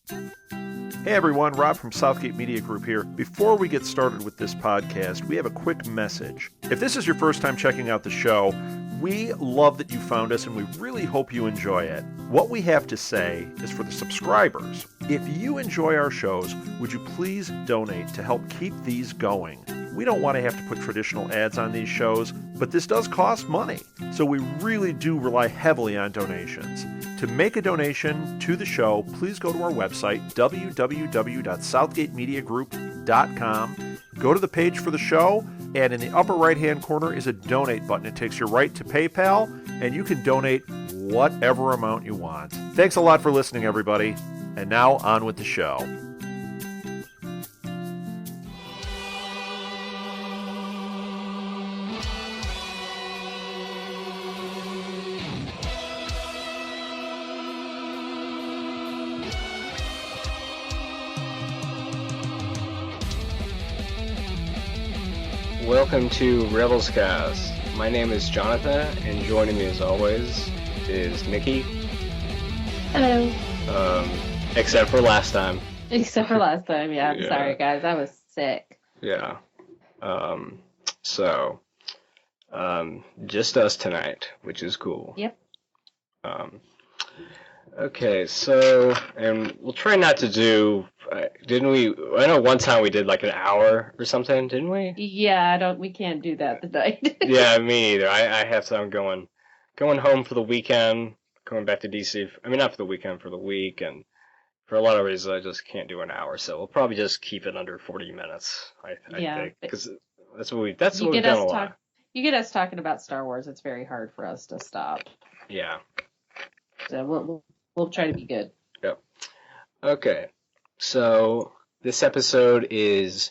Hey everyone, Rob from Southgate Media Group here. Before we get started with this podcast, we have a quick message. If this is your first time checking out the show, we love that you found us and we really hope you enjoy it. What we have to say is for the subscribers. If you enjoy our shows, would you please donate to help keep these going? We don't want to have to put traditional ads on these shows, but this does cost money. So we really do rely heavily on donations. To make a donation to the show, please go to our website, www.southgatemediagroup.com. Go to the page for the show, and in the upper right-hand corner is a donate button. It takes you right to PayPal, and you can donate whatever amount you want. Thanks a lot for listening, everybody. And now on with the show. Welcome to Rebels Cast. My name is Jonathan, and joining me as always is Nicki. Hello. Except for last time. Except for last time, yeah. I'm sorry, guys. I was sick. Yeah. Just us tonight, which is cool. Yep. Okay, so, and we'll try not to do, didn't we, I know one time we did like an hour or something, didn't we? Yeah, we can't do that tonight. Yeah, me neither. I have some going home for the weekend, going back to DC, I mean, not for the weekend, for the week, and for a lot of reasons I just can't do an hour, so we'll probably just keep it under 40 minutes, I think, because that's what we've done a lot. You get us talking about Star Wars, it's very hard for us to stop. Yeah. So we'll try to be good. Yep. Okay. So this episode is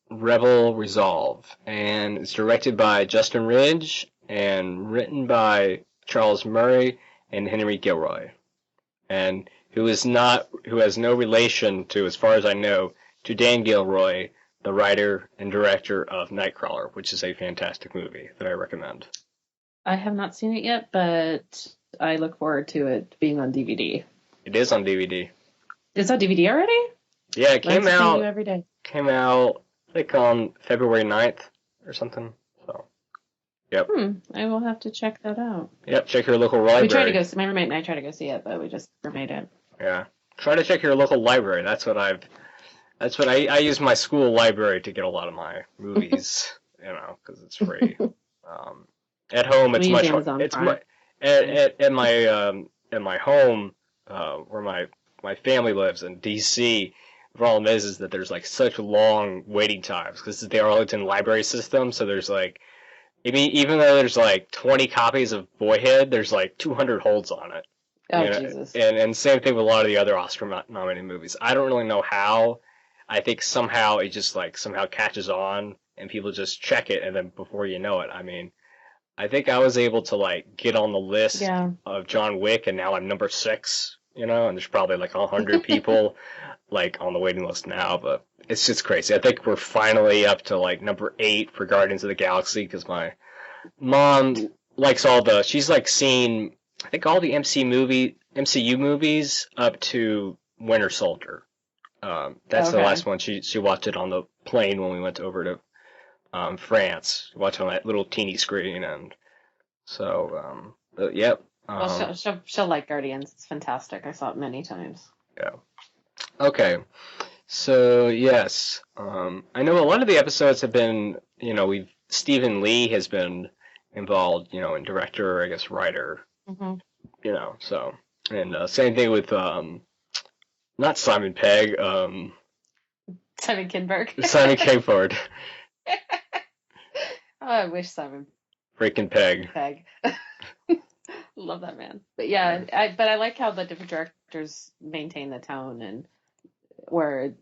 Rebel Resolve, and it's directed by Justin Ridge and written by Charles Murray and Henry Gilroy, and who has no relation to, as far as I know, to Dan Gilroy, the writer and director of Nightcrawler, which is a fantastic movie that I recommend. I have not seen it yet, but I look forward to it being on DVD. It is on DVD. It's on DVD already? Yeah, it came out every day. Came out, I think, on February 9th or something. So, yep. I will have to check that out. Yep, check your local library. We tried to go, my roommate and I tried to go see it, but we just never made it. Yeah. Try to check your local library. That's what I use my school library to get a lot of my movies, because it's free. At home, it's much harder. At my home, where my family lives in DC, the problem is that there's like such long waiting times because it's the Arlington library system. So there's like, even though there's like 20 copies of Boyhood, there's like 200 holds on it. Oh, Jesus. And same thing with a lot of the other Oscar-nominated movies. I don't really know how. I think somehow it just like somehow catches on and people just check it, and then before you know it, I think I was able to like get on the list of John Wick, and now I'm number 6, and there's probably like 100 people like on the waiting list now, but it's just crazy. I think we're finally up to like number 8 for Guardians of the Galaxy because my mom likes she's like seen, I think, all the MCU movies up to Winter Soldier. That's the last one. She watched it on the plane when we went over to France. Watch on that little teeny screen, and so yep. Well, she'll like Guardians. It's fantastic. I saw it many times. Yeah. Okay. So yes, I know a lot of the episodes have been, Stephen Lee has been involved, in director, I guess, writer. Mm-hmm. So, and same thing with not Simon Pegg. Simon Kinberg. Simon Kinberg. Oh, I wish Simon Freaking Pegg. Love that man. But yeah, I like how the different directors maintain the tone, and where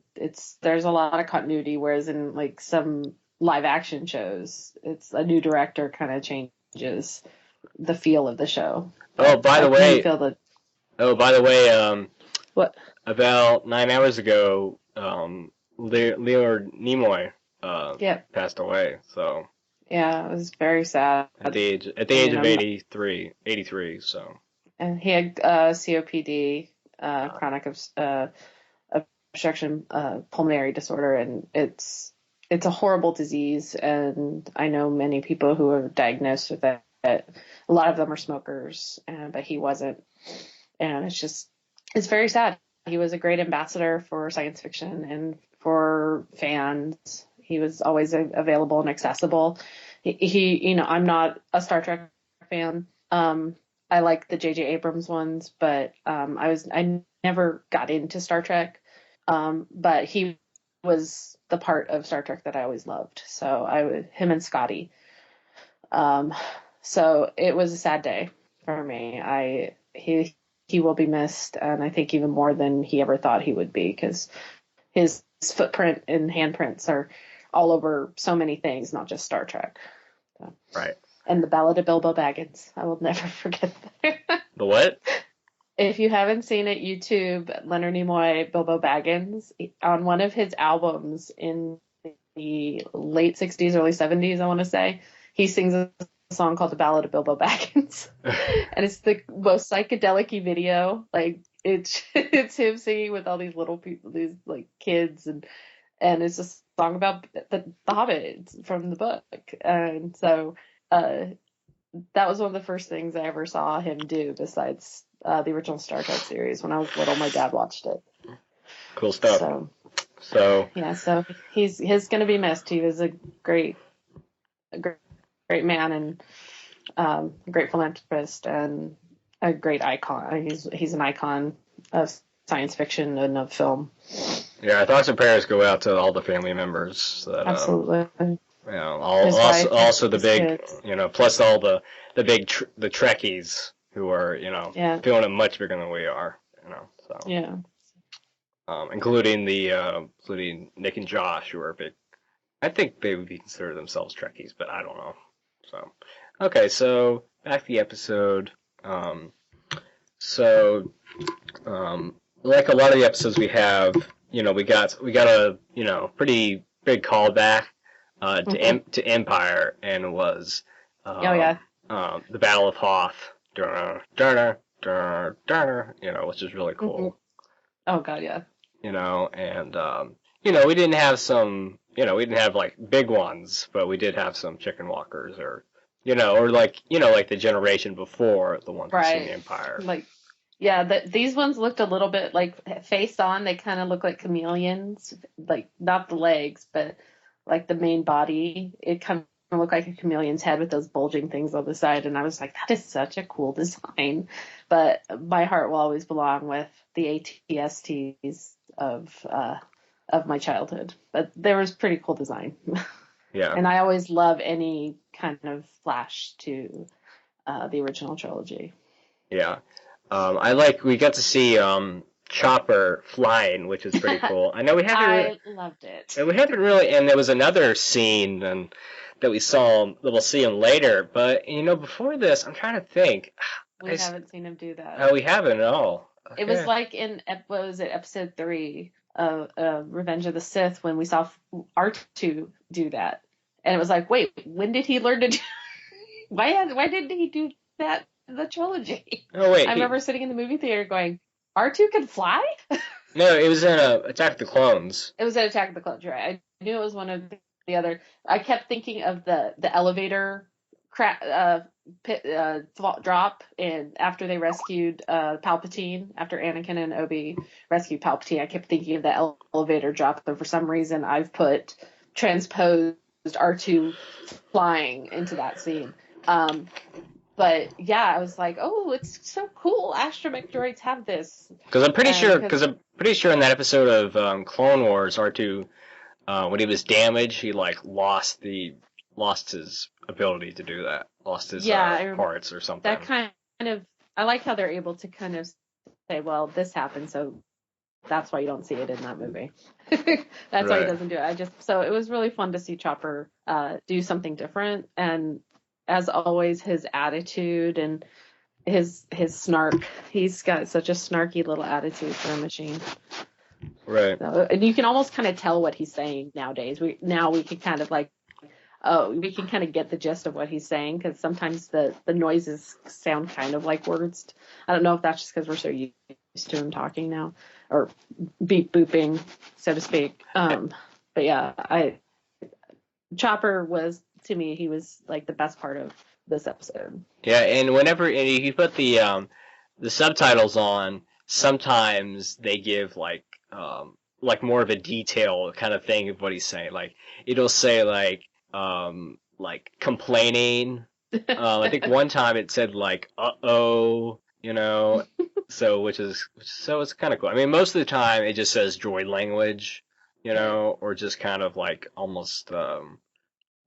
there's a lot of continuity, whereas in like some live action shows, it's a new director kind of changes the feel of the show. Oh, by the way, what? About 9 hours ago, Leonard Nimoy passed away. So yeah, it was very sad at the age of 83. So and he had COPD. chronic obstruction pulmonary disorder, and it's a horrible disease, and I know many people who are diagnosed with it. A lot of them are smokers, but he wasn't, and it's very sad. He was a great ambassador for science fiction and for fans. He was always available and accessible. He I'm not a Star Trek fan. I like the J.J. Abrams ones, but I never got into Star Trek. But he was the part of Star Trek that I always loved. So him and Scotty. So it was a sad day for me. He will be missed, and I think even more than he ever thought he would be, because his footprint and handprints are all over so many things, not just Star Trek. So. Right. And the Ballad of Bilbo Baggins. I will never forget that. The what? If you haven't seen it, YouTube Leonard Nimoy, Bilbo Baggins, on one of his albums in the late 60s, early 70s, I want to say, he sings a song called The Ballad of Bilbo Baggins. And it's the most psychedelic video. Like, it's him singing with all these little people, these like kids, and it's a song about the Hobbit from the book. And so that was one of the first things I ever saw him do, besides the original Star Trek series. When I was little, my dad watched it. Cool stuff. So yeah, so he's going to be missed. He was a great man, and a great philanthropist, and a great icon. He's an icon of science fiction and of film. Yeah, our thoughts and prayers go out to all the family members. That, absolutely. Also the big, kids. Plus all the Trekkies who are, feeling it much bigger than we are, So yeah. Including Nick and Josh, who are big. I think they would consider themselves Trekkies, but I don't know. So, okay, so back to the episode. Like a lot of the episodes we have, we got a pretty big callback to Empire, and it was the Battle of Hoth, which is really cool. Mm-hmm. Oh God, yeah. And we didn't have we didn't have like big ones, but we did have some chicken walkers, or like the generation before the ones right. in the Empire. Like, yeah, these ones looked a little bit like face on. They kind of look like chameleons, like not the legs, but like the main body. It kind of looked like a chameleon's head with those bulging things on the side. And I was like, that is such a cool design. But my heart will always belong with the ATSTs of my childhood. But there was pretty cool design. Yeah. And I always love any kind of flash to the original trilogy. Yeah. We got to see Chopper flying, which is pretty cool. I know we haven't. I loved it. And we haven't really. And there was another scene that we'll see him later. But before this, I'm trying to think. We haven't seen him do that. Oh, we haven't at all. Okay. It was like in what was it, episode 3 of Revenge of the Sith, when we saw R2 do that, and it was like, wait, when did he learn to do? Why didn't he do that in the trilogy? Oh wait, I remember sitting in the movie theater going, R2 can fly? No, it was in Attack of the Clones. It was in Attack of the Clones, right? I knew it was one of the other. I kept thinking of the elevator drop in after they rescued Palpatine, after Anakin and Obi rescued Palpatine. I kept thinking of the elevator drop, but for some reason I've put transposed R2 flying into that scene. But yeah, I was like, oh, it's so cool. Astromech droids have this. Because I'm pretty sure in that episode of Clone Wars, R2, when he was damaged, he lost his ability to do that. Lost his parts or something. That kind of, I like how they're able to kind of say, well, this happened, so that's why you don't see it in that movie. That's why he doesn't do it. So it was really fun to see Chopper do something different, and as always, his attitude and his snark. He's got such a snarky little attitude for a machine. Right. So, and you can almost kind of tell what he's saying nowadays. We can kind of we can kind of get the gist of what he's saying, because sometimes the noises sound kind of like words. I don't know if that's just because we're so used to him talking now, or beep booping, so to speak. But yeah, Chopper was, to me, he was like the best part of this episode. Yeah, and if you put the subtitles on, sometimes they give like more of a detail kind of thing of what he's saying. Like it'll say like complaining. I think one time it said like uh-oh, so it's kind of cool. I mean, most of the time it just says droid language, or just kind of like almost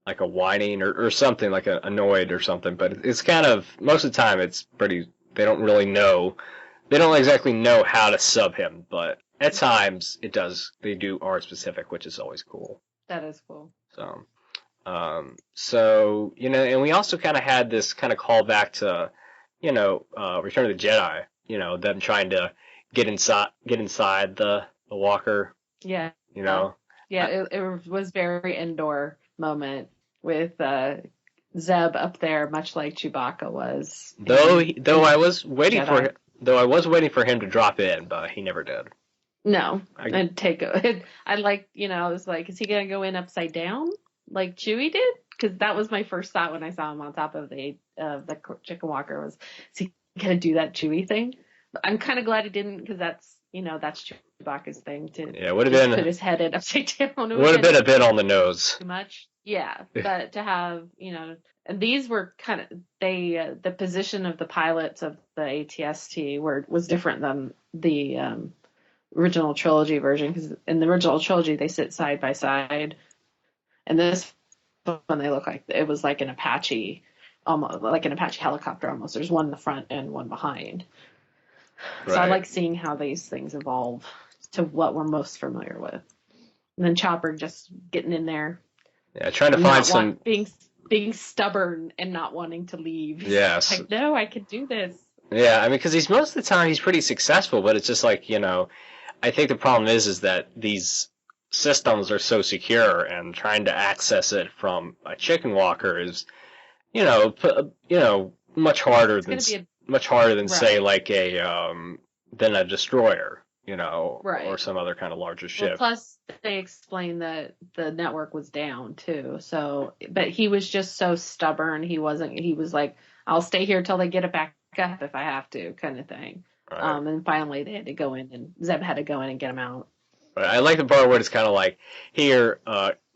like a whining or something, like a annoyed or something. But it's kind of, most of the time it's pretty, they don't exactly know how to sub him, but at times they are specific, which is always cool. That is cool. So, and we also kind of had this kind of callback to, Return of the Jedi, them trying to get inside the walker. Yeah. Yeah, it was very Endor moment with Zeb up there, much like Chewbacca was. Though I was waiting for him to drop in, but he never did. No, and I like, I was like, is he gonna go in upside down like Chewie did? Because that was my first thought when I saw him on top of the chicken walker, was he gonna do that Chewie thing? I'm kind of glad he didn't, because that's Chewbacca's thing to would have been put his head in upside down. It would have been a bit on the nose. Too much, yeah. But to have, and these were kind of the position of the pilots of the ATST was different than the original trilogy version, because in the original trilogy they sit side by side, and this one they look like it was like an Apache, almost like an Apache helicopter almost. There's one in the front and one behind. Right. So I like seeing how these things evolve to what we're most familiar with. And then Chopper just getting in there. Yeah, trying to find being stubborn and not wanting to leave. Yes. Like, no, I can do this. Yeah, I mean, because most of the time he's pretty successful, but it's just like, I think the problem is that these systems are so secure, and trying to access it from a chicken walker is, much harder than right. say like than a destroyer, right. or some other kind of larger ship. Well, plus they explained that the network was down too. So, but he was just so stubborn. He was like, I'll stay here till they get it back up if I have to, kind of thing. Right. And finally they had to go in, and Zeb had to go in and get him out. Right. I like the part where it's kind of like, here,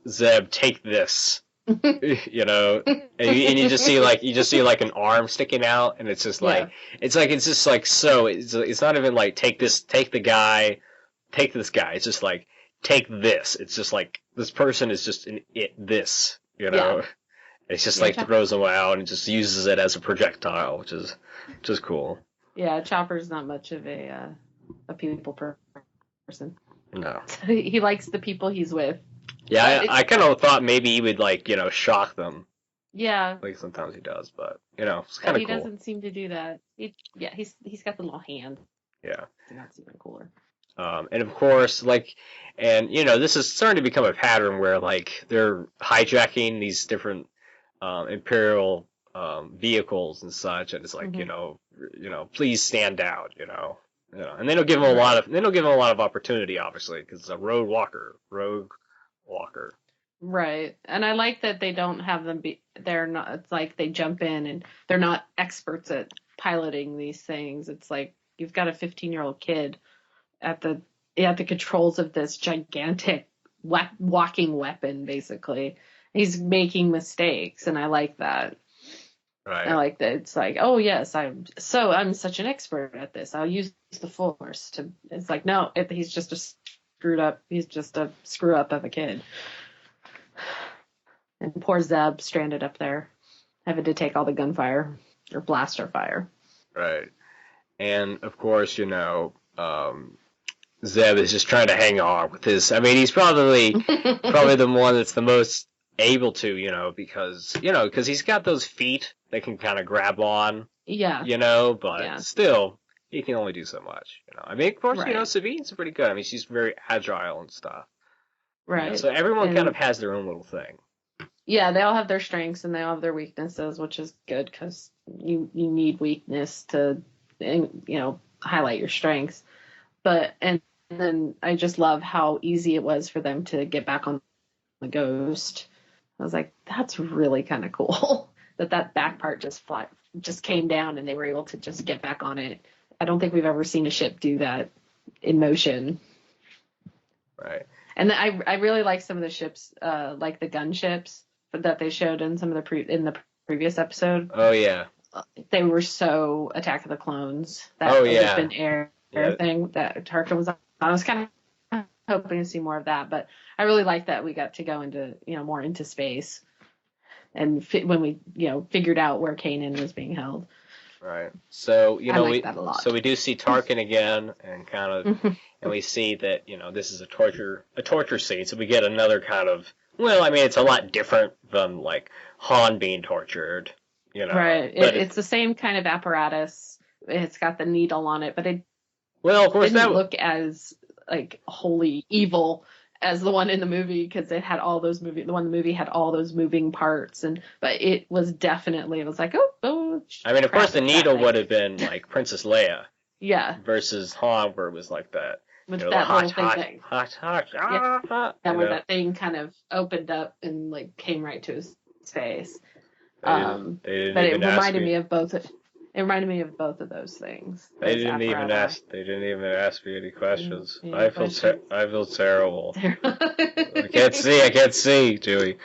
Zeb, take this. And you just see like an arm sticking out, and it's just like, it's not even like take this guy. It's just like, take this. It's just like, this person is just this. It's just like throws them out and just uses it as a projectile, which is cool. Yeah, Chopper's not much of a people person. No. He likes the people he's with. Yeah, I kind of thought maybe he would shock them. Yeah. Like sometimes he does, but it's kind of cool. He doesn't seem to do that. He's got the little hand. Yeah. That's even cooler. And of course, this is starting to become a pattern where they're hijacking these different Imperial vehicles and such, and it's like, please stand out, and they don't give them a lot of opportunity, obviously, because it's a rogue walker. Right. And I like that they don't have them they're not, it's like they jump in and they're not experts at piloting these things. It's like you've got a 15-year-old kid at the controls of this gigantic walking weapon, basically. He's making mistakes, and I like that. Right. I like that. It's like, oh yes, I'm such an expert at this. I'll use the Force to. It's like, no, he's just a screwed up. He's just a screw up of a kid. And poor Zeb stranded up there, having to take all the gunfire or blaster fire. Right. And of course, Zeb is just trying to hang on with his. I mean, he's probably the one that's the most able to, because he's got those feet that can kind of grab on. Yeah. But still, he can only do so much. I mean, of course, right. Sabine's pretty good. I mean, she's very agile and stuff. Right. So everyone kind of has their own little thing. Yeah, they all have their strengths and they all have their weaknesses, which is good because you need weakness to, highlight your strengths. and then I just love how easy it was for them to get back on the Ghost. I was like, that's really kind of cool that back part just came down and they were able to just get back on it. I don't think we've ever seen a ship do that in motion. Right. And I really like some of the ships, like the gunships that they showed in some of in the previous episode. Oh yeah. They were so Attack of the Clones. That open air thing that Tarkin was on. I was kind of hoping to see more of that, but I really like that we got to go into, more into space, and when we, figured out where Kanan was being held. Right. So, I like that a lot. So we do see Tarkin again, and kind of, and we see that, this is a torture scene. So we get another kind of, well, I mean, it's a lot different than like Han being tortured, Right. It's the same kind of apparatus. It's got the needle on it, but it of course didn't look as like wholly evil as the one in the movie, because it had all those the one in the movie had all those moving parts, but it was definitely, it was like, oh. I mean, of course, the needle would have been like Princess Leia. Yeah. Versus Han, where it was like that. With that little thing. Where that thing kind of opened up and like came right to his face. They didn't but even it reminded me of both. It reminded me of both of those things. They didn't even ask me any questions. I feel terrible. I can't see, Joey.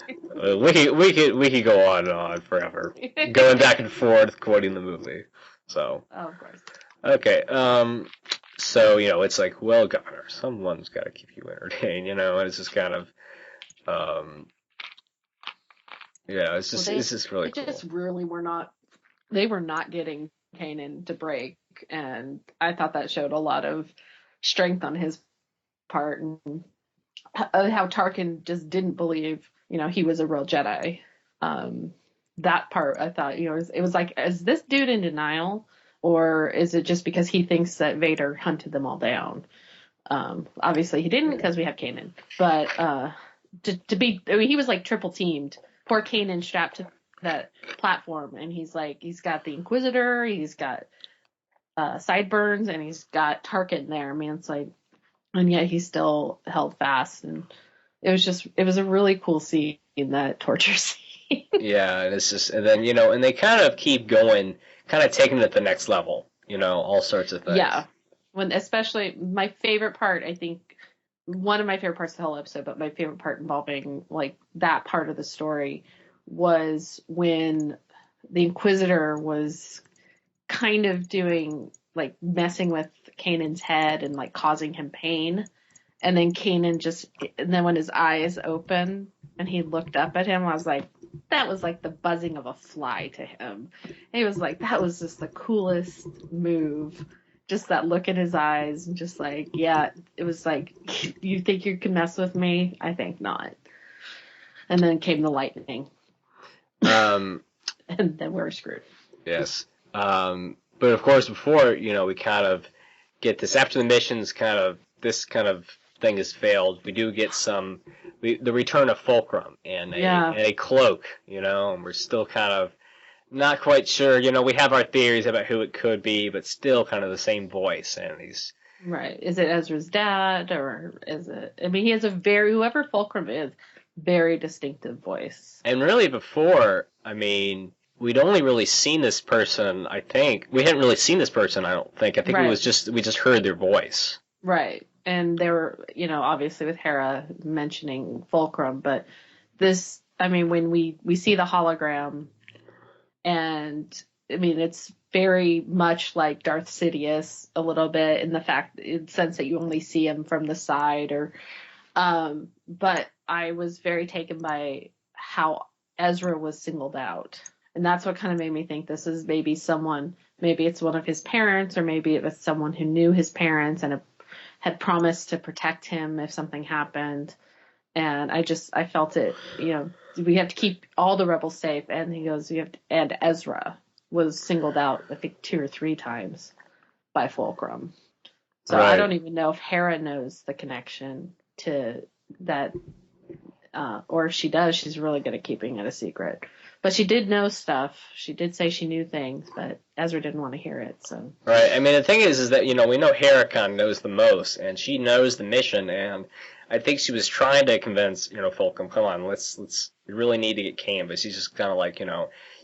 We could go on and on forever, going back and forth, quoting the movie. So. Oh, of course. Okay. So it's like, well, Governor, someone's got to keep you entertained, and it's just kind of, it's just really cool. Just really they were not getting Kanan to break, and I thought that showed a lot of strength on his part, and how Tarkin just didn't believe, he was a real Jedi. That part, I thought, it was like, is this dude in denial, or is it just because he thinks that Vader hunted them all down? Obviously he didn't, because we have Kanan, but he was like triple teamed. Poor Kanan strapped to that platform, and he's got the Inquisitor, he's got sideburns, and he's got Tarkin there. I mean, it's like, and yet he still held fast, and it was a really cool scene, that torture scene. Yeah, and it's just, and then and they kind of keep going, kind of taking it to the next level, all sorts of things. Yeah, especially my favorite part, I think one of my favorite parts of the whole episode, but my favorite part involving like that part of the story, was when the Inquisitor was kind of doing, like, messing with Kanan's head and like causing him pain, and then and then when his eyes open and he looked up at him, I was like, that was like the buzzing of a fly to him. He was like, that was just the coolest move. Just that look in his eyes, and just like, yeah, it was like, you think you can mess with me? I think not. And then came the lightning. And then we're screwed. Yes. But of course, before, we kind of get this, after the missions this kind of thing has failed, we do get the return of Fulcrum and a cloak, and we're still kind of not quite sure, we have our theories about who it could be, but still kind of the same voice, and he's... Right. Is it Ezra's dad, or is it... I mean, he has whoever Fulcrum is, very distinctive voice. And really before, I mean, we'd only really seen this person, I think. We hadn't really seen this person, I don't think. I think we just heard their voice. Right. And they were, obviously with Hera mentioning Fulcrum, but this, I mean, when we see the hologram, and I mean, it's very much like Darth Sidious a little bit in the sense that you only see him from the side, but I was very taken by how Ezra was singled out. And that's what kind of made me think this is maybe it's one of his parents, or maybe it was someone who knew his parents and had promised to protect him if something happened. And I felt it, we have to keep all the rebels safe. And he goes, and Ezra was singled out, I think 2 or 3 times by Fulcrum. So right. I don't even know if Hera knows the connection to that, or if she does, she's really good at keeping it a secret. But she did know stuff. She did say she knew things, but Ezra didn't want to hear it. So Right. I mean, the thing is that, we know Heracon knows the most, and she knows the mission, and I think she was trying to convince, Fulcrum, come on, we really need to get Kane, but she's just kind of like,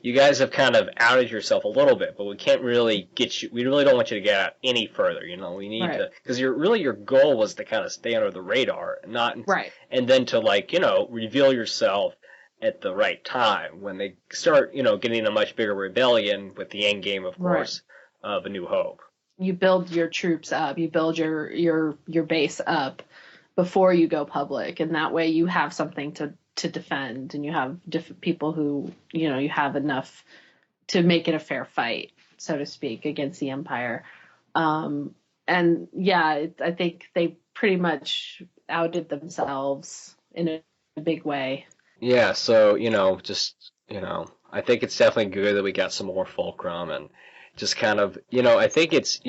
you guys have kind of outed yourself a little bit, but we can't really we really don't want you to get out any further, we need Right. to, because your goal was to kind of stay under the radar, and not, right. and then to, like, reveal yourself at the right time, when they start, getting a much bigger rebellion with the end game, of course, of A New Hope. You build your troops up, you build your base up before you go public, and that way you have something to defend, and you have people who, you have enough to make it a fair fight, so to speak, against the Empire. And yeah, I think they pretty much outed themselves in a big way. Yeah, so, I think it's definitely good that we got some more Fulcrum, and just kind of, I think it's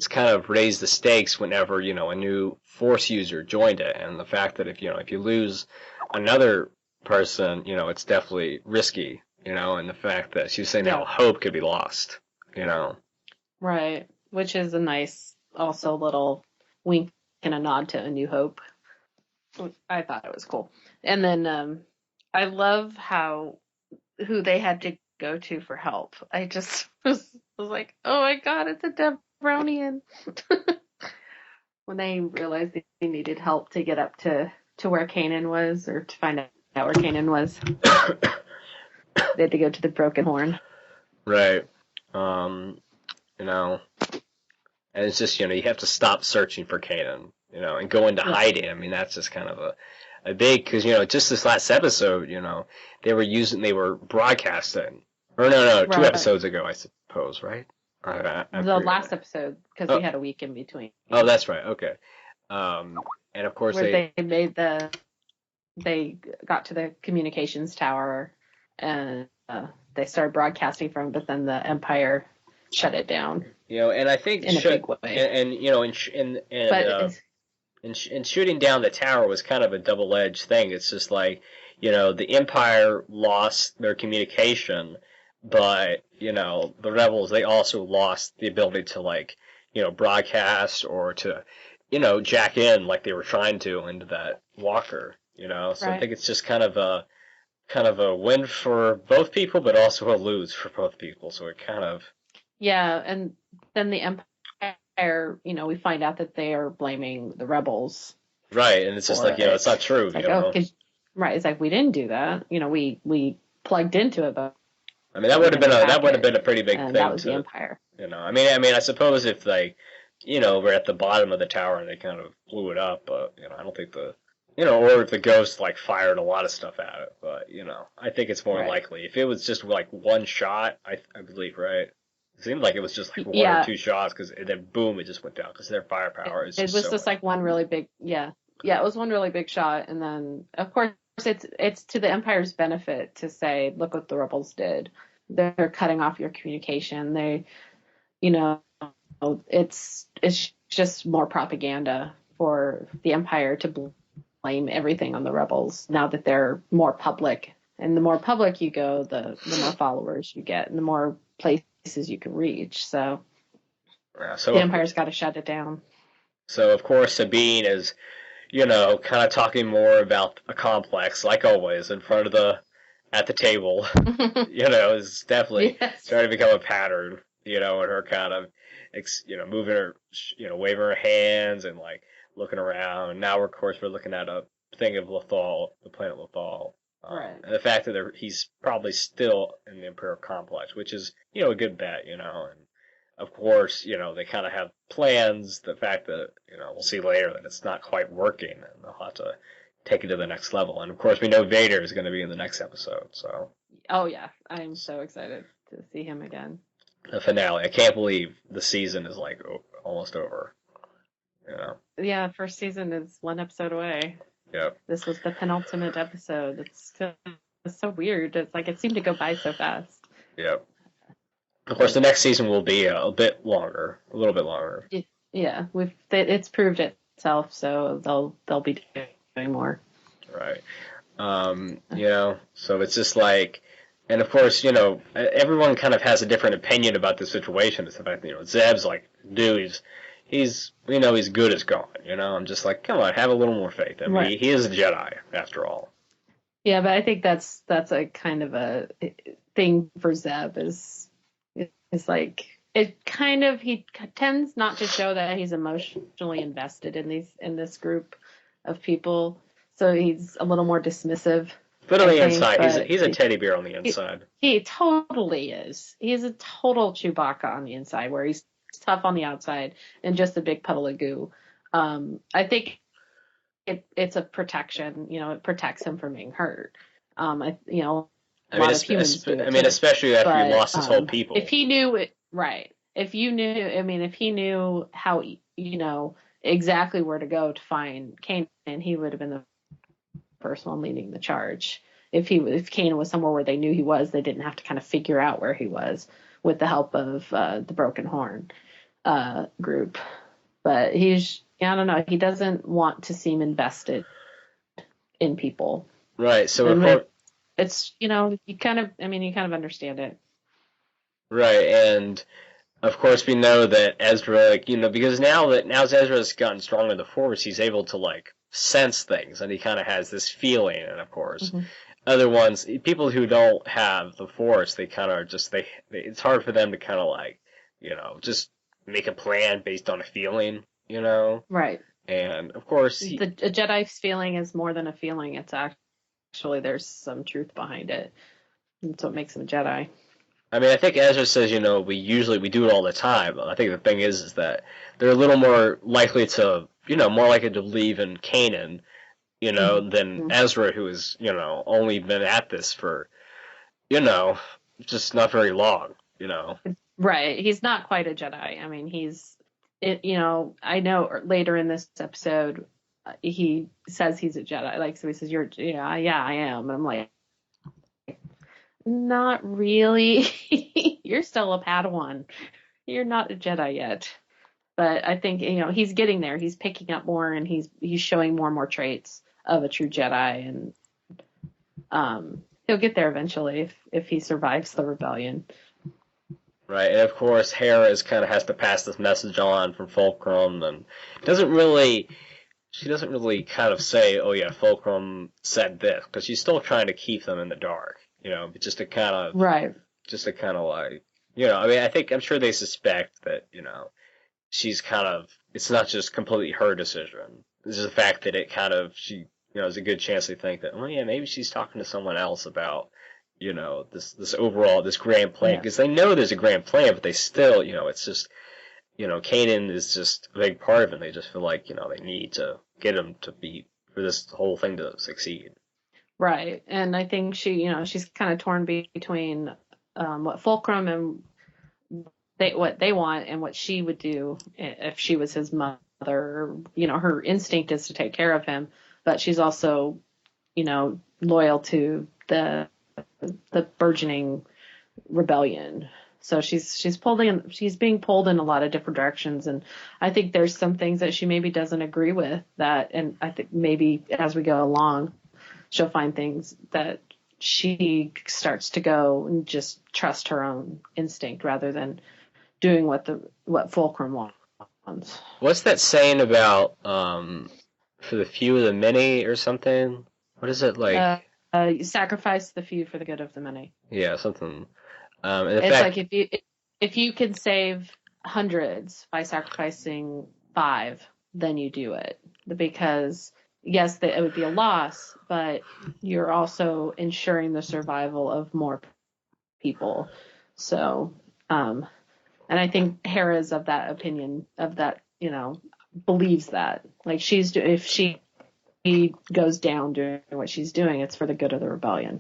kind of raised the stakes whenever, a new Force user joined it, and the fact that if you lose another person, it's definitely risky, and the fact that she was saying now hope could be lost, Right, which is a nice, also little wink and a nod to A New Hope. I thought it was cool. And then I love who they had to go to for help. I just was like, oh my god, it's a Debronian. When they realized they needed help to get up to where Kanan was, or to find out where Kanan was, they had to go to the Broken Horn. Right. And it's just, you have to stop searching for Kanan, and go into hiding. I mean, that's just kind of a big, because, just this last episode, they were broadcasting, or no, 2 episodes ago, I suppose, right? The last episode, because we had a week in between. Oh, that's right. Okay. And of course they got to the communications tower, and they started broadcasting from, but then the Empire shut it down. And I think in a big way. And shooting down the tower was kind of a double-edged thing. It's just like, the Empire lost their communication, but, the rebels, they also lost the ability to, like, broadcast, or to, jack in like they were trying to into that walker, So right. I think it's just kind of a win for both people, but also a lose for both people. So it kind of... Yeah, and then the Empire, we find out that they are blaming the rebels. Right, and it's just like, it's not true. It's like, right, it's like, we didn't do that. We plugged into it, but I mean, that would have been a pretty big thing. That was the Empire. I mean, I suppose if they, we're at the bottom of the tower and they kind of blew it up, but I don't think or if the ghost like fired a lot of stuff at it, but I think it's more likely if it was just like one shot. I believe, right? It seemed like it was just like one or two shots, and then boom, it just went down because their firepower is. It was just like one really big, it was one really big shot, and then of course it's to the Empire's benefit to say, look what the rebels did. They're cutting off your communication. They, it's just more propaganda for the Empire to blame everything on the rebels now that they're more public. And the more public you go, the more followers you get, and the more places you can reach. So the Empire's got to shut it down. So of course Sabine is, kind of talking more about a complex, like always, at the table. Is definitely starting to become a pattern. And her kind of, moving her, waving her hands and like looking around. Now, of course, we're looking at a thing of Lothal, the planet Lothal. Right. And the fact that he's probably still in the Imperial complex, which is, a good bet, and of course, they kind of have plans. The fact that, we'll see later that it's not quite working, and they'll have to take it to the next level. And of course, we know Vader is going to be in the next episode, so. Oh yeah, I'm so excited to see him again. The finale. I can't believe the season is like almost over. Yeah, first season is one episode away. Yep. This was the penultimate episode. It's so weird. It's like it seemed to go by so fast. Yep. Of course, the next season will be a little bit longer. Yeah, it's proved itself, so they'll be doing more. Right. So it's just like, And of course, everyone kind of has a different opinion about the situation. It's the fact that, Zeb's like, dude, he's good as gone. I'm just like, come on, have a little more faith. I mean, Right. he is a Jedi after all. Yeah, but I think that's a kind of a thing for Zeb is like he tends not to show that he's emotionally invested in this group of people, so he's a little more dismissive. But on I the think, inside, but he's a teddy bear on the he, inside. he totally is. He's a total Chewbacca on the inside, where he's tough on the outside and just a big puddle of goo. I think it's a protection. It protects him from being hurt. A lot of humans do it too. Especially after he lost his whole people. If he knew it, right? If he knew how, exactly where to go to find Kanan, he would have been the first one leading the charge. If Kanan was somewhere where they knew he was, they didn't have to kind of figure out where he was with the help of the Broken Horn group. But I don't know, he doesn't want to seem invested in people. Right. So it's you kind of understand it. Right, and of course we know that Ezra, because now Ezra's gotten stronger in the Force, he's able to sense things, and he kind of has this feeling. And of course, other ones, people who don't have the Force, they kind of are just it's hard for them to kind of just make a plan based on a feeling, Right. And of course, a Jedi's feeling is more than a feeling. It's actually there's some truth behind it. That's what makes him a Jedi. I mean, I think Ezra says, we do it all the time. I think the thing is that they're a little more likely to, more likely to believe in Kanan, than Ezra, who has, only been at this for, just not very long, Right. He's not quite a Jedi. I mean, I know later in this episode, he says he's a Jedi. So he says, yeah, I am. And I'm like, not really. You're still a Padawan. You're not a Jedi yet. But I think he's getting there. He's picking up more, and he's showing more and more traits of a true Jedi, and he'll get there eventually if he survives the rebellion. Right, and of course Hera kind of has to pass this message on from Fulcrum, and she doesn't really kind of say, oh yeah, Fulcrum said this, because she's still trying to keep them in the dark. Just to kind of I'm sure they suspect that, she's kind of, it's not just completely her decision. This is the fact that there's a good chance they think that, oh yeah, maybe she's talking to someone else about, this overall, this grand plan, because they know there's a grand plan, but they still, it's just, Kanan is just a big part of it, and they just feel like, they need to get him for this whole thing to succeed. Right, and I think she's kind of torn between what Fulcrum and what they want and what she would do if she was his mother. Her instinct is to take care of him, but she's also, loyal to the burgeoning rebellion. So she's being pulled in a lot of different directions, and I think there's some things that she maybe doesn't agree with that, and I think maybe as we go along, she'll find things that she starts to go and just trust her own instinct rather than doing what Fulcrum wants. What's that saying about for the few of the many or something? What is it like? You sacrifice the few for the good of the many. Yeah, something. It's like if you can save hundreds by sacrificing 5, then you do it, because yes, it would be a loss, but you're also ensuring the survival of more people. So, and I think Hera's of that opinion, of that, believes that, like, if she goes down doing what she's doing, it's for the good of the rebellion.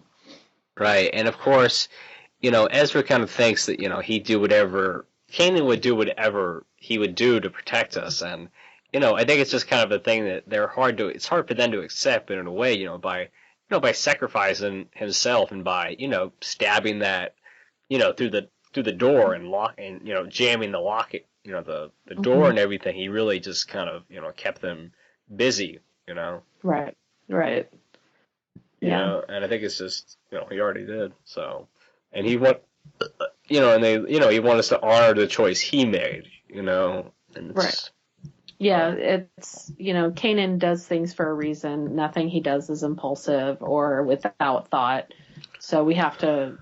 Right, and of course, Ezra kind of thinks that, Kanan would do whatever he would do to protect us, and, I think it's just kind of the thing that it's hard for them to accept, but in a way, by sacrificing himself and by, stabbing that, through the door and jamming the lock, the door and everything, he really just kind of, kept them busy, Right. Yeah. And I think it's just, he already did, so. and he want, and they, he wanted us to honor the choice he made, and it's, Right. Yeah, it's, Kanan does things for a reason. Nothing he does is impulsive or without thought. So we have to,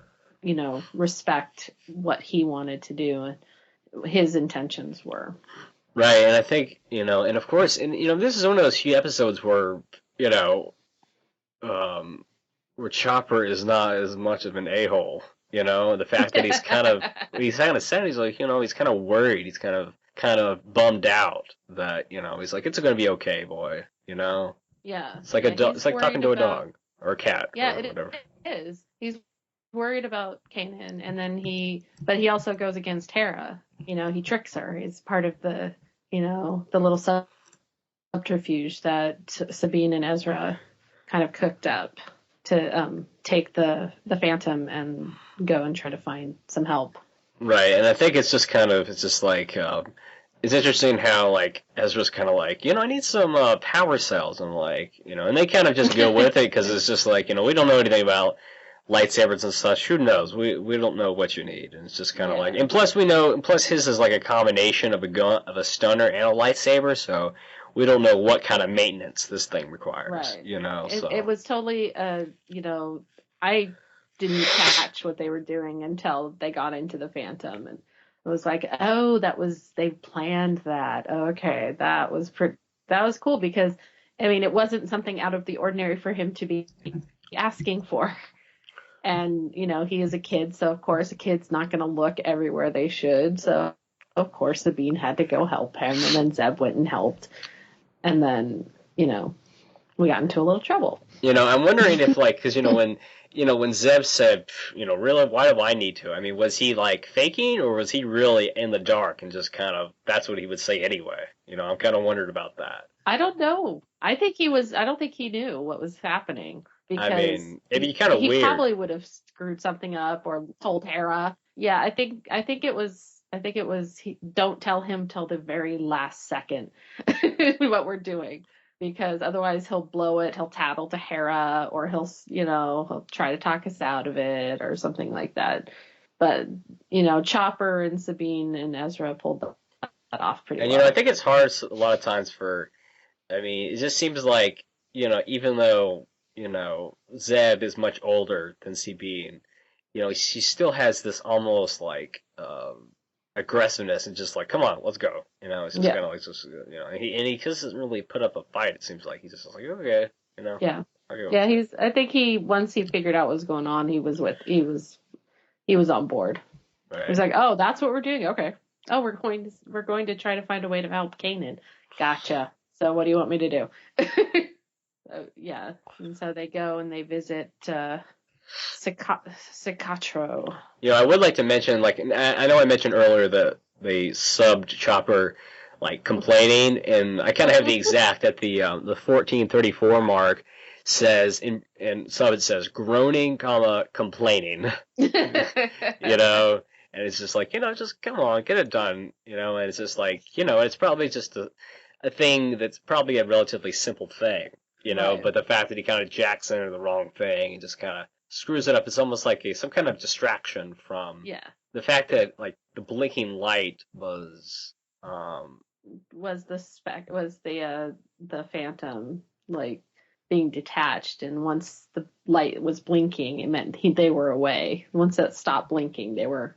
respect what he wanted to do, his intentions were. right. And I think, and of course, and, this is one of those few episodes where, where Chopper is not as much of an a-hole, the fact that he's kind of sad, he's like, he's kind of worried, he's kind of bummed out that, he's like, it's going to be okay, boy, Yeah. It's like it's like talking to a dog or a cat Yeah, or whatever. it is. He's worried about Kanan, and then but he also goes against Hera. He tricks her. It's part of the, the little subterfuge that Sabine and Ezra kind of cooked up to take the Phantom and go and try to find some help. Right, and I think it's just like, it's interesting how, like, Ezra's kind of like, I need some power cells, and like, and they kind of just go with it because it's just like, we don't know anything about lightsabers and such. Who knows? We don't know what you need, and it's just kind of like, and plus plus his is like a combination of a stunner and a lightsaber, so we don't know what kind of maintenance this thing requires. Right. So it was totally, I didn't catch what they were doing until they got into the Phantom, and it was like, oh, they planned that. Okay, that was cool because, I mean, it wasn't something out of the ordinary for him to be asking for. And, he is a kid, so of course a kid's not going to look everywhere they should. So, of course, Sabine had to go help him, and then Zeb went and helped. And then, we got into a little trouble. I'm wondering if, like, because, when Zeb said, really, why do I need to? I mean, was he, like, faking, or was he really in the dark and just kind of, that's what he would say anyway? I'm kind of wondered about that. I don't know. I don't think he knew what was happening. Because I mean, it'd be kind of weird. He probably would have screwed something up or told Hera. Yeah, I think it was don't tell him till the very last second what we're doing, because otherwise he'll blow it. He'll tattle to Hera, or he'll try to talk us out of it or something like that. But Chopper and Sabine and Ezra pulled that off pretty well. And I think it's hard a lot of times it just seems like, even though Zeb is much older than Sabine, she still has this almost like aggressiveness and just like, come on, let's go. It's just kind of like, just, and he doesn't really put up a fight. It seems like he's just like, okay, Yeah. Yeah, I think once he figured out what was going on, he was on board. Right. He was like, oh, that's what we're doing. Okay. Oh, we're going to try to find a way to help Kanan. Gotcha. So what do you want me to do? Yeah, and so they go and they visit Sikatro. I would like to mention, like, I know I mentioned earlier that they subbed Chopper, like, complaining, and I kind of have the exact at the 1434 mark says in sub it says groaning, complaining, and it's just like, just come on, get it done, and it's just like, it's probably just a thing that's probably a relatively simple thing. Right. But the fact that he kind of jacks into the wrong thing and just kind of screws it up, it's almost like some kind of distraction from the fact that, like, the blinking light was the Phantom, like, being detached, and once the light was blinking, it meant they were away. Once it stopped blinking, they were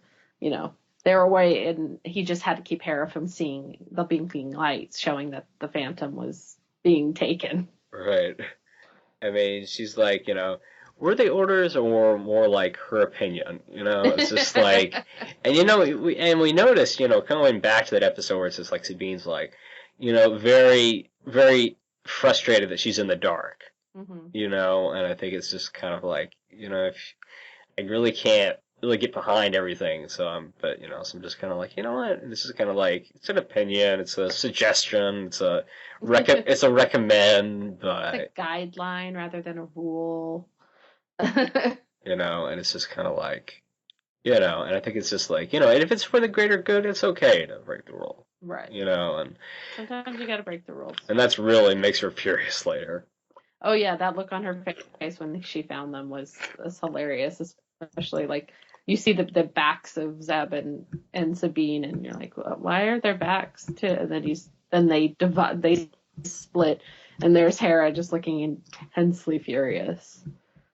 away, and he just had to keep Hera from seeing the blinking lights, showing that the Phantom was being taken. Right. I mean, she's like, were they orders or more like her opinion? It's just like, and we noticed, going back to that episode where it's just like Sabine's like, very, very frustrated that she's in the dark, and I think it's just kind of like, if I really can't really get behind everything, so I'm just kind of like, what? This is kind of like, it's an opinion, it's a suggestion, it's a recommend, but it's a guideline rather than a rule. And it's just kind of like, and I think it's just like, and if it's for the greater good, it's okay to break the rule. Right. And sometimes you got to break the rules. And that's really makes her furious later. Oh yeah, that look on her face when she found them was hilarious, especially like you see the backs of Zeb and Sabine, and you're like, well, why are their backs too? And then they split, and there's Hera just looking intensely furious.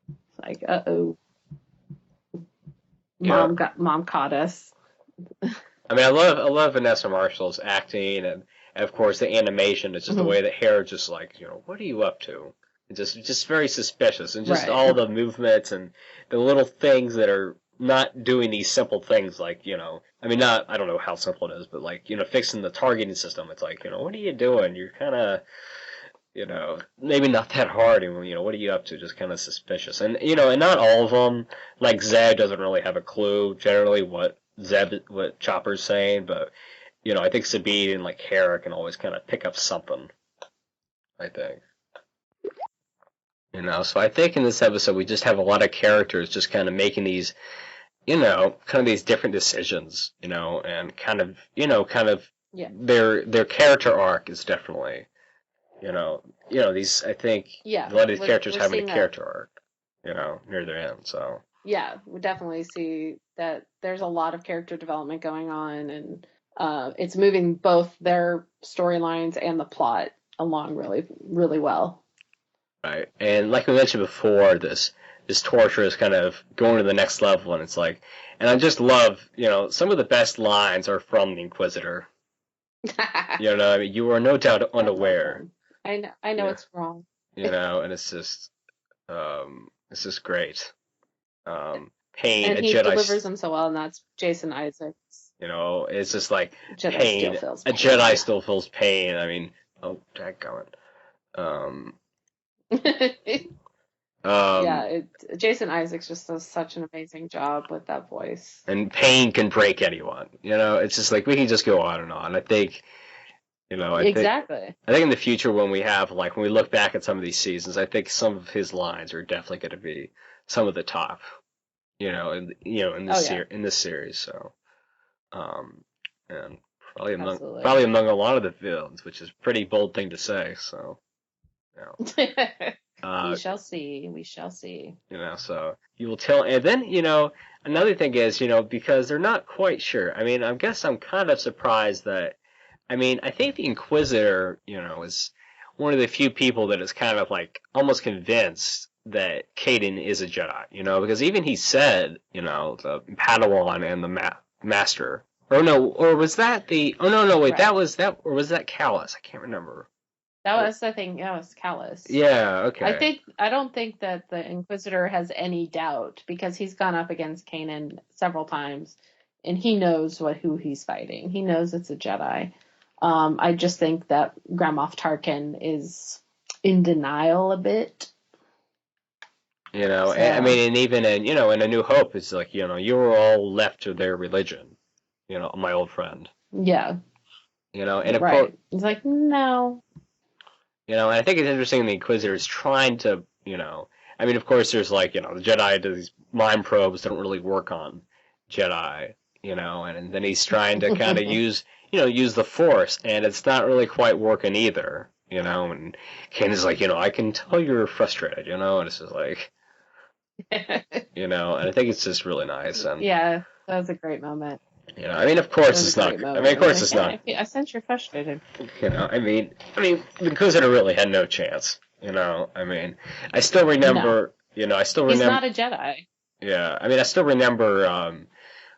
It's like, uh-oh. Mom caught us. I mean, I love Vanessa Marshall's acting, and of course the animation. It's just the way that Hera just like, what are you up to? And just very suspicious, and just all the movements and the little things that are not doing these simple things like, I mean, I don't know how simple it is, but like, fixing the targeting system. It's like, what are you doing? You're kind of, maybe not that hard, and what are you up to? Just kind of suspicious, and and not all of them. Like Zeb doesn't really have a clue generally what Chopper's saying, but I think Sabine and like Hera can always kind of pick up something. I think, so I think in this episode we just have a lot of characters just kind of making these, kind of these different decisions, and kind of their character arc is definitely. These, I think, a lot of these characters having a character arc, near their end, so. Yeah, we definitely see that there's a lot of character development going on, and it's moving both their storylines and the plot along really, really well. Right, and like we mentioned before, this torture is kind of going to the next level, and it's like, and I just love, some of the best lines are from the Inquisitor. I mean, you are no doubt unaware. I know it's wrong. And it's just great. Pain, and he delivers them so well, and that's Jason Isaacs. It's just like Jedi pain. Still feels pain. A Jedi still feels pain. I mean, dadgummit. Jason Isaacs just does such an amazing job with that voice. And pain can break anyone. It's just like we can just go on and on. I think. Exactly. I think in the future when we look back at some of these seasons, I think some of his lines are definitely going to be some of the top, in this series. So, and probably among a lot of the villains, which is a pretty bold thing to say. So, we shall see. We shall see. So you will tell, and then another thing is because they're not quite sure. I mean, I guess I'm kind of surprised that. I mean, I think the Inquisitor, is one of the few people that is kind of like almost convinced that Kaden is a Jedi, because even he said, the Padawan and the Master, or was that or was that Callus? I can't remember. That was the thing. Yeah, it was Callus. Yeah, okay. I don't think that the Inquisitor has any doubt because he's gone up against Kanan several times, and he knows who he's fighting. He knows it's a Jedi. I just think that Grand Moff Tarkin is in denial a bit. So. I mean, and even in A New Hope, it's like you were all left to their religion. My old friend. Yeah. And of right. course, it's like no. And I think it's interesting the Inquisitor is trying to, I mean, of course, there's like, the Jedi, these mind probes don't really work on Jedi, and then he's trying to kind of use the Force, and it's not really quite working either, and Kanan's like, I can tell you're frustrated, and it's just like, and I think it's just really nice. And yeah, that was a great moment. I mean, of course it's not. I mean, of course it's not. I sense you're frustrated. I mean, the Inquisitor really had no chance. I mean, I still remember. He's not a Jedi. Yeah, I mean, I still remember.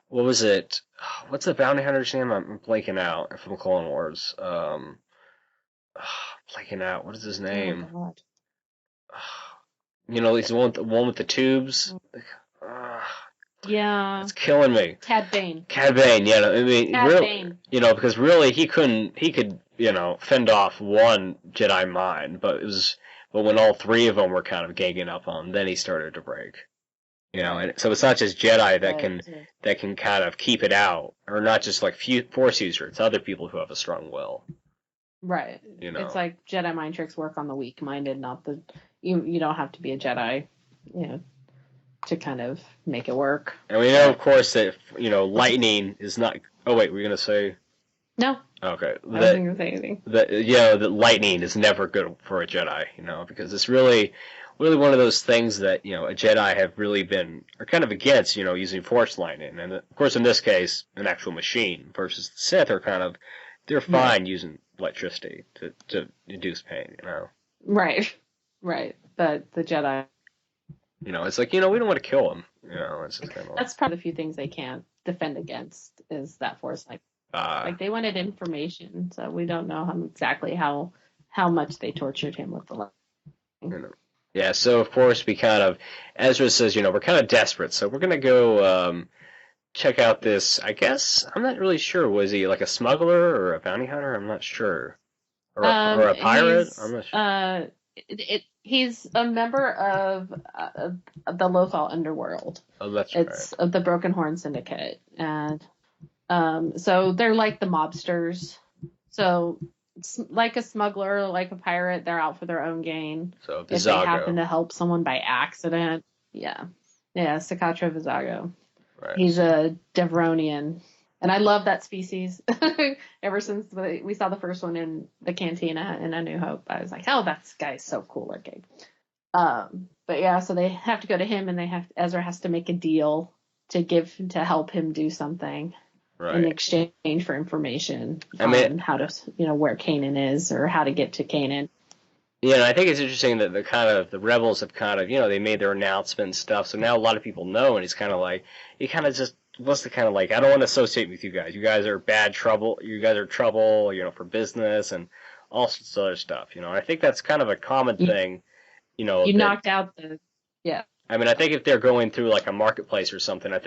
What was it? What's the bounty hunter's name? I'm blanking out from Clone Wars. Blanking out. What is his name? Oh, He's the one with the tubes. Yeah. It's killing me. Cad Bane. Cad Bane, yeah. I mean, Bane. Because really he could, fend off one Jedi mind, but when all three of them were kind of ganging up on him, then he started to break. And so it's not just Jedi that can kind of keep it out, or not just like Force user. It's other people who have a strong will. Right. It's like Jedi mind tricks work on the weak-minded, not the. You don't have to be a Jedi, to kind of make it work. And we know, of course, that lightning is not. Oh wait, were you gonna say? No. Okay. I wasn't gonna say anything. That lightning is never good for a Jedi, because it's really really one of those things that, a Jedi have really are kind of against, using Force lightning. And of course, in this case, an actual machine versus the Sith are they're fine using electricity to induce pain, Right. Right. But the Jedi. It's like, we don't want to kill them. It's just kind of That's probably the few things they can't defend against is that Force lightning. Like they wanted information, so we don't know exactly how much they tortured him with the lightning. Yeah, so of course Ezra says, we're kind of desperate, so we're gonna go check out this. I guess I'm not really sure. Was he like a smuggler or a bounty hunter? I'm not sure. Or a pirate? I'm not sure. He's a member of the Lothal underworld. Oh, that's it's right. The Broken Horn Syndicate, and so they're like the mobsters. So it's like a smuggler, like a pirate. They're out for their own gain. So if they happen to help someone by accident, Sakatra Vizago. Right. He's a Devronian. And I love that species. Ever since we saw the first one in the cantina in A New Hope, I was like, oh, that guy's so cool looking. But yeah, so they have to go to him, and Ezra has to make a deal to help him do something in exchange for information on how to, where Kanan is or how to get to Kanan. I think it's interesting that the rebels have they made their announcement and stuff, so now a lot of people know, and he just wants to I don't want to associate with you guys. You guys are bad trouble. You guys are trouble, for business and all sorts of other stuff, I think that's kind of a common thing, knocked out I mean, I think if they're going through like a marketplace or something, I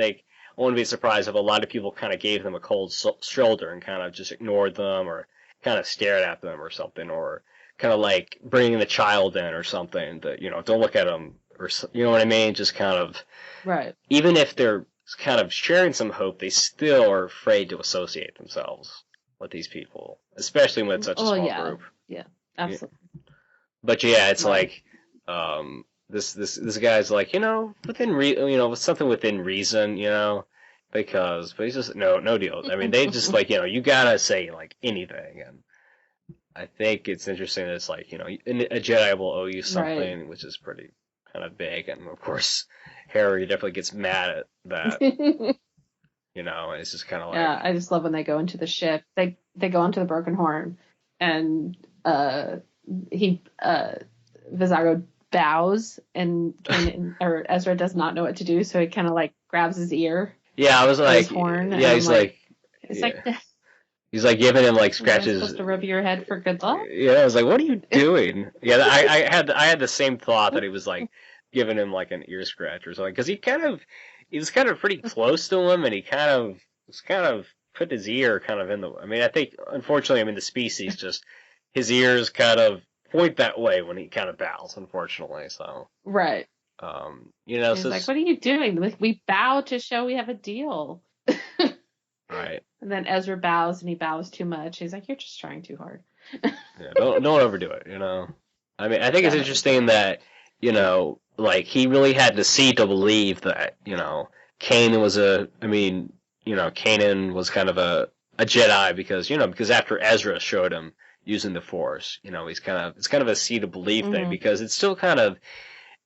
wouldn't be surprised if a lot of people kind of gave them a cold shoulder and kind of just ignored them or kind of stared at them or something, or kind of like bringing the child in or something that, don't look at them, or, you know what I mean? Just kind of, right. Even if they're kind of sharing some hope, they still are afraid to associate themselves with these people, especially when it's such a small group. Yeah, absolutely. But yeah, it's like, this guy's like, something within reason, but he's just, no deal. I mean, they just like, you gotta say like anything, and I think it's interesting that it's like, a Jedi will owe you something, which is pretty kind of big, and of course, Harry definitely gets mad at that. And it's just kind of like... Yeah, I just love when they go into the ship. They go into the Broken Horn, and Vizago bows, and Ezra does not know what to do, so he kind of like grabs his ear. Yeah, I was like... His horn, yeah, he's like... It's like... He's like giving him like scratches. You're supposed to rub your head for good luck. Yeah, I was like, "What are you doing?" Yeah, I had the same thought that he was like giving him like an ear scratch or something, because he was kind of pretty close to him, and he was put his ear kind of in the. I mean, I think unfortunately, the species just his ears kind of point that way when he kind of bows. Unfortunately, so right. He's so like, "What are you doing? We bow to show we have a deal." Right. And then Ezra bows, and he bows too much. He's like, "You're just trying too hard." Yeah, don't overdo it, I mean, I think it's interesting that, like he really had to see to believe that, Kanan was Kanan was kind of a Jedi because after Ezra showed him using the Force, it's kind of a see to believe thing, because it's still kind of,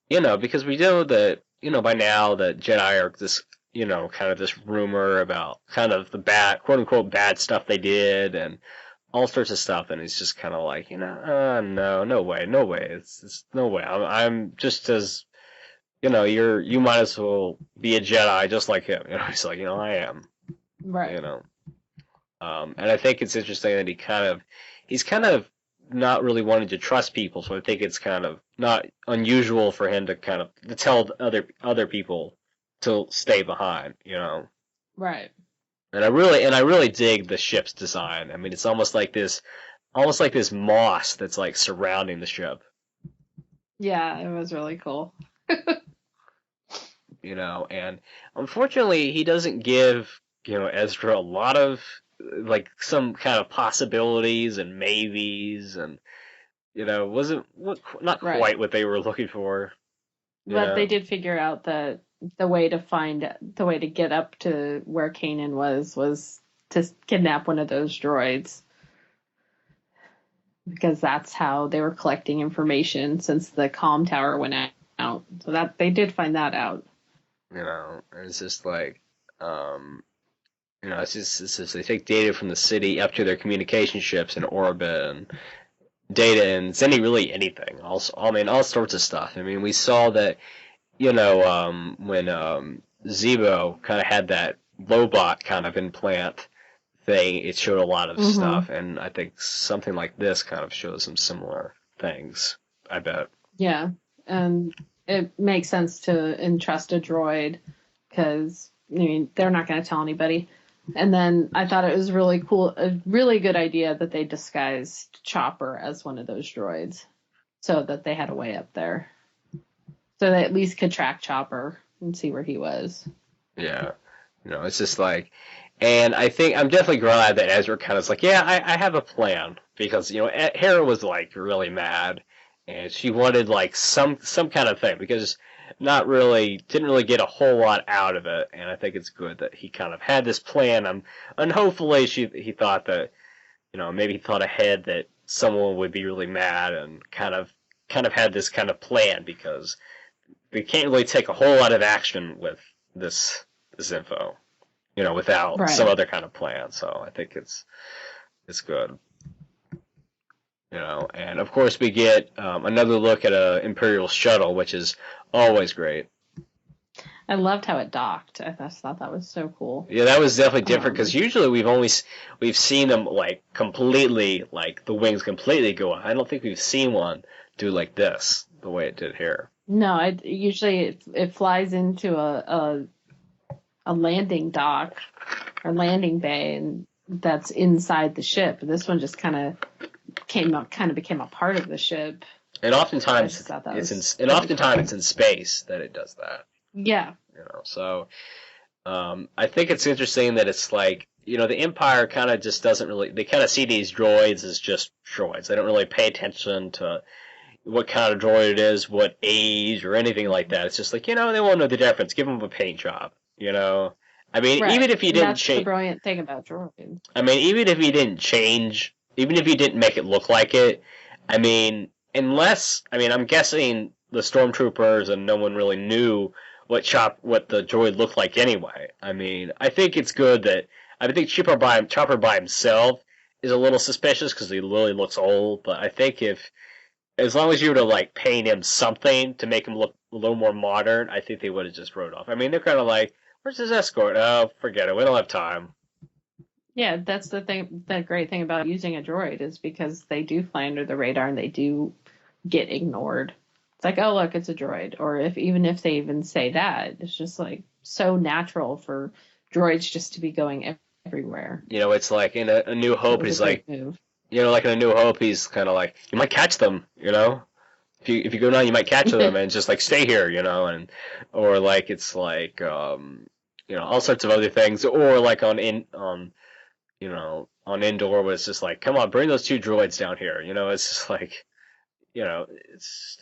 because we know that, by now that Jedi are this, kind of this rumor about kind of the bad, quote unquote, bad stuff they did and all sorts of stuff. And it's just kind of like, no way. It's no way. I'm just as, you might as well be a Jedi just like him. He's like, I am. Right. And I think it's interesting that he's kind of not really wanting to trust people. So I think it's kind of not unusual for him to to tell other people to stay behind, Right. And I really dig the ship's design. I mean, it's almost like this moss that's like surrounding the ship. Yeah, it was really cool. And unfortunately, he doesn't give, Ezra a lot of like some kind of possibilities and maybes, and wasn't not quite what they were looking for. But they did figure out that the way to get up to where Kanan was to kidnap one of those droids. because that's how they were collecting information since the comm tower went out. So that they did find that out. It's just like, it's just they take data from the city up to their communication ships in orbit and data and sending really anything. Also, I mean, all sorts of stuff. I mean, we saw that, when Zebo kind of had that Lobot kind of implant thing, it showed a lot of stuff, and I think something like this kind of shows some similar things, I bet. Yeah, and it makes sense to entrust a droid because, I mean, they're not going to tell anybody. And then I thought it was really cool, a really good idea that they disguised Chopper as one of those droids so that they had a way up there. So they at least could track Chopper and see where he was. Yeah. It's just like, and I think I'm definitely glad that Ezra kind of is like, yeah, I have a plan. Because, Hera was like really mad and she wanted like some kind of thing because didn't really get a whole lot out of it. And I think it's good that he kind of had this plan. And hopefully he thought that, maybe he thought ahead that someone would be really mad and kind of had this kind of plan because we can't really take a whole lot of action with this info, without some other kind of plan. So I think it's good. And of course we get another look at a Imperial shuttle, which is always great. I loved how it docked. I thought that was so cool. Yeah, that was definitely different because usually we've seen them like completely, like the wings completely go up. I don't think we've seen one do like this the way it did here. No, usually it flies into a landing dock or landing bay, and that's inside the ship. This one just kind of became a part of the ship. And oftentimes it's in space that it does that. Yeah. So I think it's interesting that it's like, the Empire kind of just doesn't really, they kind of see these droids as just droids. They don't really pay attention to what kind of droid it is, what age, or anything like that. It's just like, they won't know the difference. Give them a paint job, I mean, right. even if you didn't change... That's the brilliant thing about droids. I mean, even if you didn't make it look like it, I mean, I'm guessing the stormtroopers and no one really knew what the droid looked like anyway. I mean, I think it's good that, I think Chopper by himself is a little suspicious because he really looks old, but I think as long as you were to like paint him something to make him look a little more modern, I think they would have just wrote off. I mean, they're kind of like, where's his escort? Oh, forget it. We don't have time. Yeah, that's the thing. The great thing about using a droid is because they do fly under the radar and they do get ignored. It's like, oh, look, it's a droid. Or even if they even say that, it's just like so natural for droids just to be going everywhere. It's like in A New Hope, he's like, like in A New Hope, he's kind of like, you might catch them, If you go now, you might catch them and just like stay here, or like it's like all sorts of other things, or like on Endor, where it's just like, come on, bring those two droids down here, it's just like, it's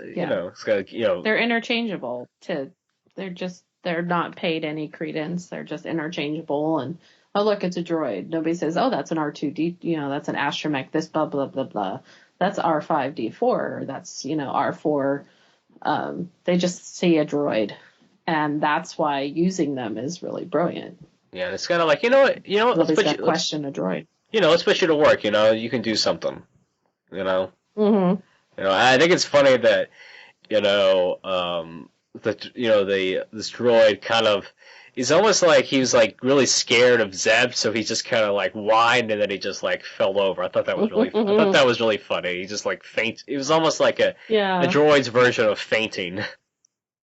got they're interchangeable. They're not paid any credence. They're just interchangeable. And oh, look, it's a droid. Nobody says, oh, that's an R2D. That's an astromech. This blah blah blah blah. That's R5D4. That's R4. They just see a droid, and that's why using them is really brilliant. Yeah, it's kind of like, let's question a droid. Let's put you to work. You can do something. Mm-hmm. I think it's funny that this droid kind of is almost like he was like really scared of Zeb, so he just kind of like whined and then he just like fell over. I thought that was really funny. He just like faint. It was almost like a droid's version of fainting.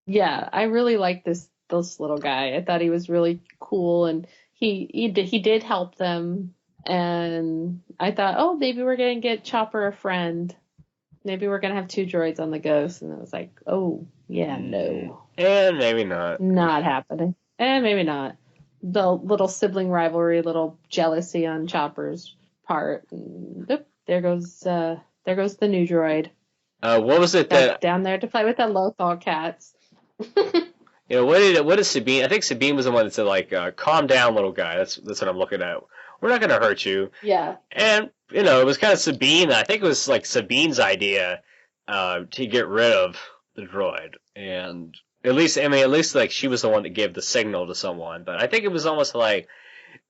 Yeah, I really like this little guy. I thought he was really cool, and he did help them. And I thought, oh, maybe we're gonna get Chopper a friend. Maybe we're gonna have two droids on the Ghost. And I was like, oh yeah, no. And maybe not. Not happening. And maybe not. The little sibling rivalry, little jealousy on Chopper's part. And, there goes the new droid. What was it that down there to play with the Lothal cats? What is Sabine? I think Sabine was the one that said like, "Calm down, little guy." That's what I'm looking at. we're not gonna hurt you. Yeah. And it was kind of Sabine. I think it was like Sabine's idea to get rid of the droid, and at least like she was the one that gave the signal to someone. But I think it was almost like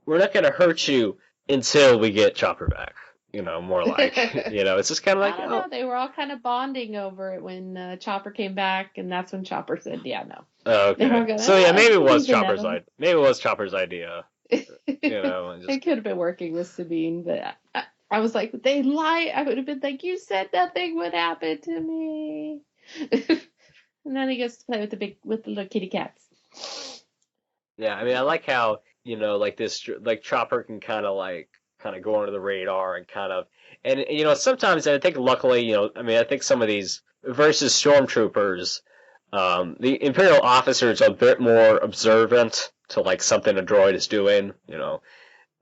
we're not gonna hurt you until we get Chopper back. More like it's just kind of like I don't know. They were all kind of bonding over it when Chopper came back, and that's when Chopper said, "Yeah, no." Okay. Gonna, So yeah, maybe it was believe in Chopper's them." idea. Maybe it was Chopper's idea. And just It could have been working with Sabine, but I was like, they lie. I would have been like, you said nothing would happen to me. And then he gets to play with the little kitty cats. yeah. I mean, I like how like this, like Chopper can kind of go under the radar and and sometimes I think luckily I mean I think some of these versus stormtroopers, the Imperial officers are a bit more observant to like something a droid is doing.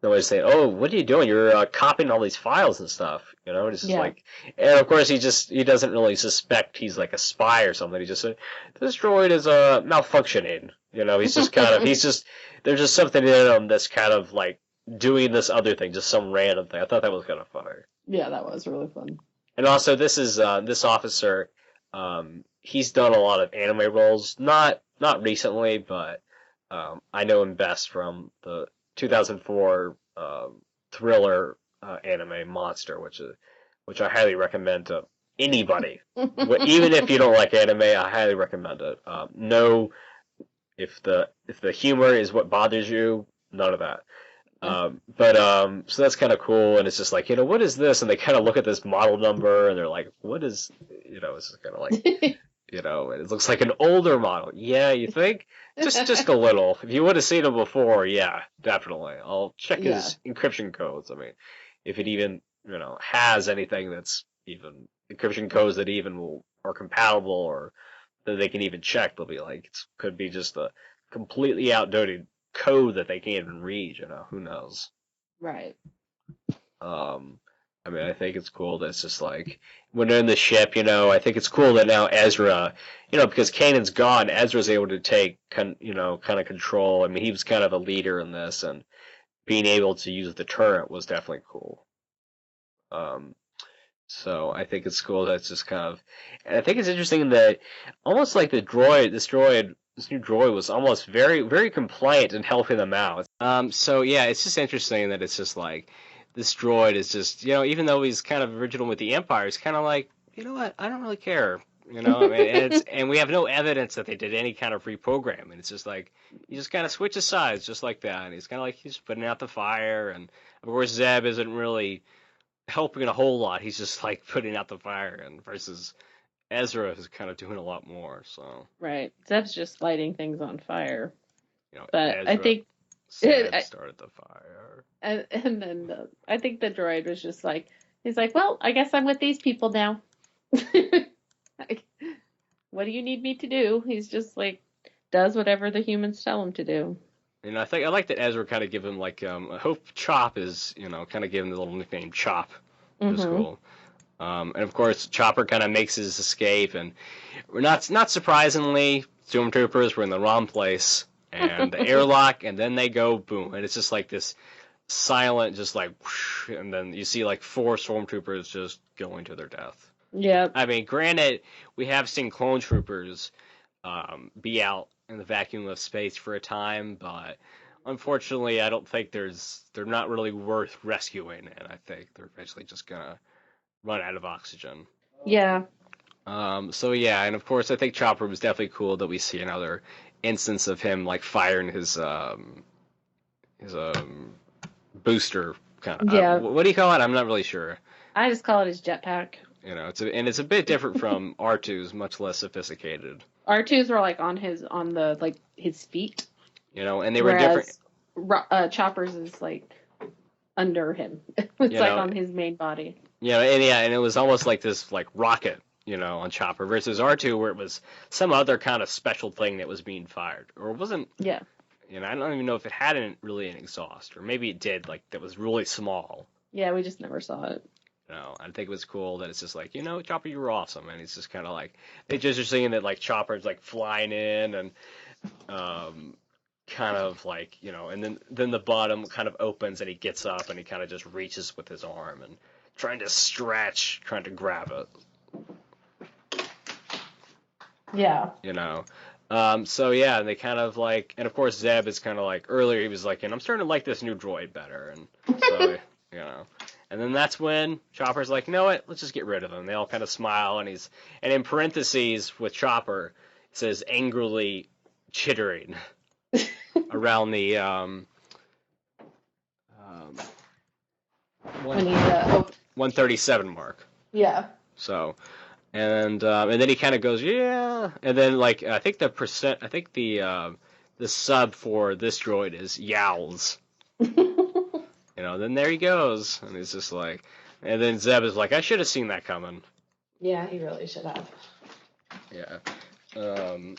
Nobody's saying, "Oh, what are you doing? You're copying all these files and stuff." It's just like, and of course he doesn't really suspect he's like a spy or something. He just said, "This droid is malfunctioning." He's just there's just something in him that's kind of like doing this other thing, just some random thing. I thought that was kind of funny. Yeah, that was really fun. And also, this officer. He's done a lot of anime roles, not recently, but I know him best from the 2004 thriller anime Monster, which I highly recommend to anybody. Even if you don't like anime, I highly recommend it. No, if the humor is what bothers you, none of that. So that's kind of cool, and it's just like, what is this? And they kind of look at this model number, and they're like, what is, it's just kind of like, and it looks like an older model. Yeah, you think? Just a little. If you would have seen him before, yeah, definitely. I'll check his encryption codes. I mean, if it even, has anything that's even encryption codes that even are compatible or that they can even check, they'll be like, it could be just a completely outdated code that they can't even read, who knows? Right. I mean, I think it's cool that it's just like when they're in the ship, I think it's cool that now Ezra, because Kanan's gone, Ezra's able to take, kind of control. I mean, he was kind of a leader in this, and being able to use the turret was definitely cool. So I think it's cool that it's just kind of, and I think it's interesting that almost like this new droid was almost very, very compliant in helping them out. So yeah, it's just interesting that it's just like, this droid is just, even though he's kind of original with the Empire, it's kind of like, you know what, I don't really care. I mean, and we have no evidence that they did any kind of reprogramming. It's just like, he just kind of switches sides just like that. And he's kind of like, he's putting out the fire. And of course, Zeb isn't really helping a whole lot. He's just like putting out the fire, and versus Ezra is kind of doing a lot more. So right, Zeb's just lighting things on fire. But Ezra I think started the fire, and then I think the droid was just like, he's like, well, I guess I'm with these people now. Like, what do you need me to do? He's just like does whatever the humans tell him to do. And I like that Ezra kind of give him like I hope Chop is kind of give him the little nickname Chop, which is cool. And of course Chopper kind of makes his escape, and we're not surprisingly, stormtroopers were in the wrong place, and the airlock, and then they go boom, and it's just like this silent, just like whoosh, and then you see like 4 stormtroopers just going to their death. Yeah. I mean, granted, we have seen clone troopers be out in the vacuum of space for a time, but unfortunately, I don't think they're not really worth rescuing, and I think they're eventually just gonna run out of oxygen. Yeah. So yeah, and of course, I think Chopper was definitely cool that we see another instance of him like firing his booster kind of. Yeah. What do you call it? I'm not really sure. I just call it his jetpack. It's a bit different from R2's, much less sophisticated. R2's were like on his feet. And they were different. Chopper's is like under him. It's like on his main body. And it was almost like this like rocket, on Chopper versus R2, where it was some other kind of special thing that was being fired, or it wasn't. Yeah. I don't even know if it had really an exhaust, or maybe it did, like that was really small. Yeah, we just never saw it. I think it was cool that it's just like, Chopper, you were awesome, and it's just kind of like they just are seeing that like Chopper's like flying in, and kind of like, and then the bottom kind of opens and he gets up and he kind of just reaches with his arm and trying to stretch, trying to grab it. Yeah. So yeah, and they kind of like, and of course Zeb is kind of like, earlier he was like, I'm starting to like this new droid better, and so, and then that's when Chopper's like, you know what, let's just get rid of him. They all kind of smile, and in parentheses with Chopper, it says angrily chittering around the, When he's 137 mark. yeah. So, and then he kind of goes, yeah, and then like I think the sub for this droid is yowls. Then there he goes, and he's just like, and then Zeb is like, I should have seen that coming. Yeah, he really should have. Yeah.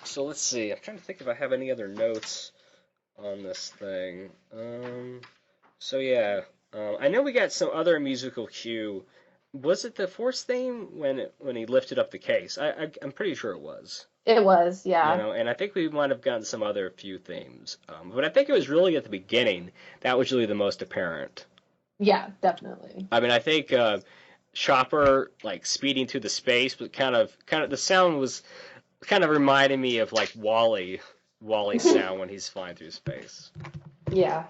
So let's see. I'm trying to think if I have any other notes on this thing. So yeah, I know we got some other musical cue. Was it the Force theme when he lifted up the case? I'm pretty sure it was. It was, yeah. And I think we might have gotten some other few themes. But I think it was really at the beginning that was really the most apparent. Yeah, definitely. I mean, I think Chopper like speeding through the space, but kind of the sound was kind of reminding me of like Wally's sound when he's flying through space. Yeah.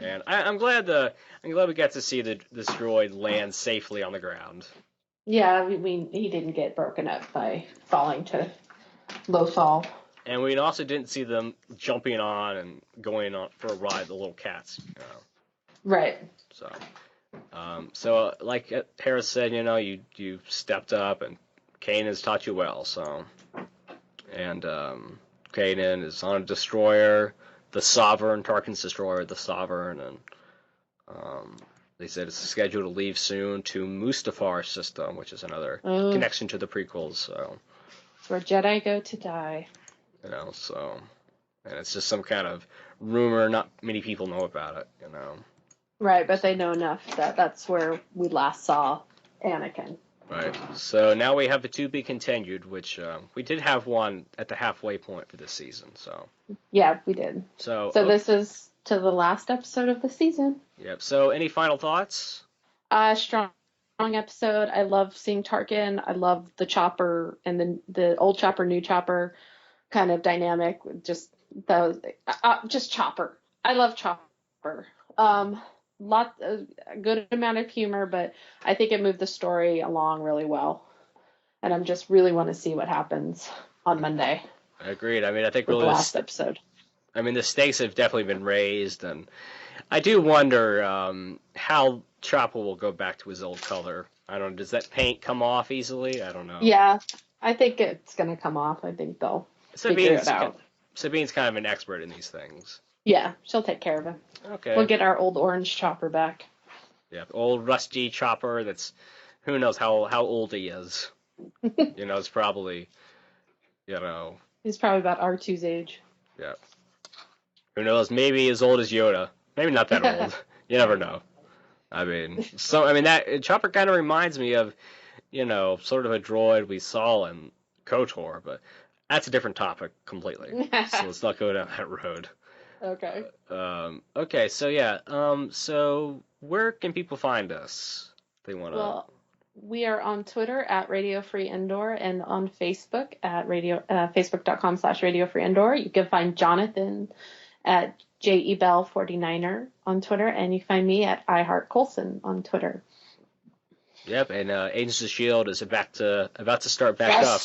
And I'm glad we got to see this droid land safely on the ground. Yeah, he didn't get broken up by falling to low fall. And we also didn't see them jumping on and going on for a ride, the little cats. Right. So like Harris said, you stepped up and Kanan has taught you well. So, and Kanan is on a destroyer, the Sovereign, Tarkin's destroyer, the Sovereign, and they said it's scheduled to leave soon to Mustafar system, which is another connection to the prequels. So it's where Jedi go to die. So, and it's just some kind of rumor. Not many people know about it. Right, but they know enough that that's where we last saw Anakin. Right. So now we have the to be continued, which we did have one at the halfway point for this season. So. Yeah, we did. So this is to the last episode of the season. Yep. So any final thoughts? Strong episode. I love seeing Tarkin. I love the Chopper and the old Chopper, new Chopper kind of dynamic. Just Chopper. I love Chopper. A good amount of humor, but I think it moved the story along really well. And I'm just really want to see what happens on Monday. Agreed. I mean, I think really the last episode. I mean, the stakes have definitely been raised, and I do wonder how Chopper will go back to his old color. I don't know. Does that paint come off easily? I don't know. Yeah, I think it's going to come off. I think they'll figure it out. Sabine's kind of an expert in these things. Yeah, she'll take care of him. Okay. We'll get our old orange Chopper back. Yeah, old rusty Chopper that's, who knows how old he is. It's probably, He's probably about R2's age. Yeah. Who knows, maybe as old as Yoda. Maybe not that old. You never know. I mean, that Chopper kind of reminds me of, sort of a droid we saw in KOTOR, but that's a different topic completely. So let's not go down that road. Okay. Okay, so yeah. So where can people find us? If they want to. Well, we are on Twitter at Radio Free Indoor and on Facebook at Facebook.com/Radio Free Indoor. You can find Jonathan at JEBell49er on Twitter, and you can find me at iHeartColson on Twitter. Yep, and Agents of S.H.I.E.L.D. is about to start back up.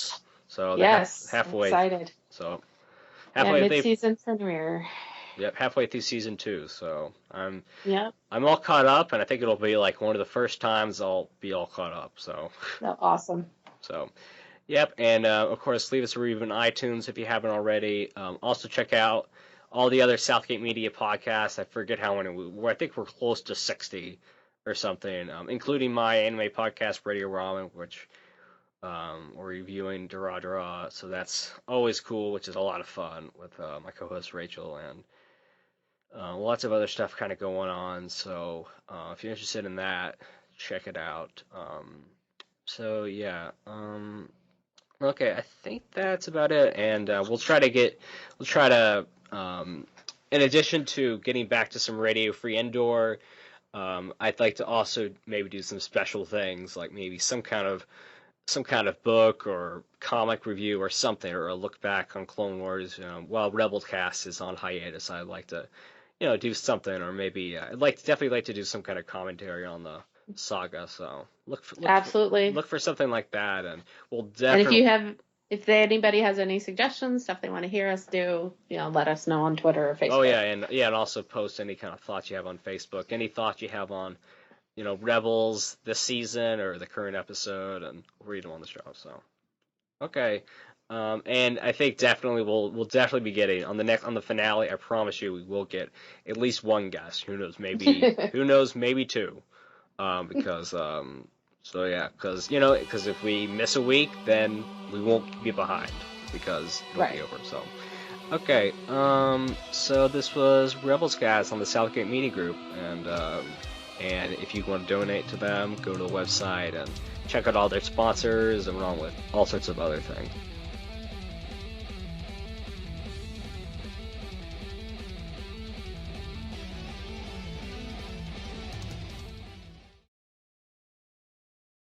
So halfway. Excited. So halfway mid-season premiere. Yep, halfway through season 2. So I'm all caught up, and I think it'll be like one of the first times I'll be all caught up. So awesome. So, yep, and of course, leave us a review on iTunes if you haven't already. Also, check out all the other Southgate Media podcasts. I forget how many I think we're close to 60 or something, including my anime podcast, Radio Ramen, which we're reviewing Dara. So that's always cool, which is a lot of fun with my co-host Rachel, and lots of other stuff kind of going on. So if you're interested in that, check it out. So yeah. Okay, I think that's about it, and we'll try to in addition to getting back to some Radio Free Indoor, I'd like to also maybe do some special things, like maybe some kind of book or comic review or something, or a look back on Clone Wars. While Rebelcast is on hiatus, I'd like to, do something, or maybe definitely like to do some kind of commentary on the saga. So Absolutely. look for something like that, and we'll And definitely. if anybody has any suggestions, stuff they want to hear us do, let us know on Twitter or Facebook. Oh yeah, and also post any kind of thoughts you have on Facebook, any thoughts you have on Rebels this season or the current episode, and we'll read them on the show. So, okay, and I think definitely we'll definitely be getting on the finale. I promise you, we will get at least one guest. Who knows? Maybe two. Because so yeah, because if we miss a week, then we won't be behind because it'll be over. So. Okay, so this was Rebels Cast on the Southgate Media Group, and if you want to donate to them, go to the website and check out all their sponsors, along with all sorts of other things.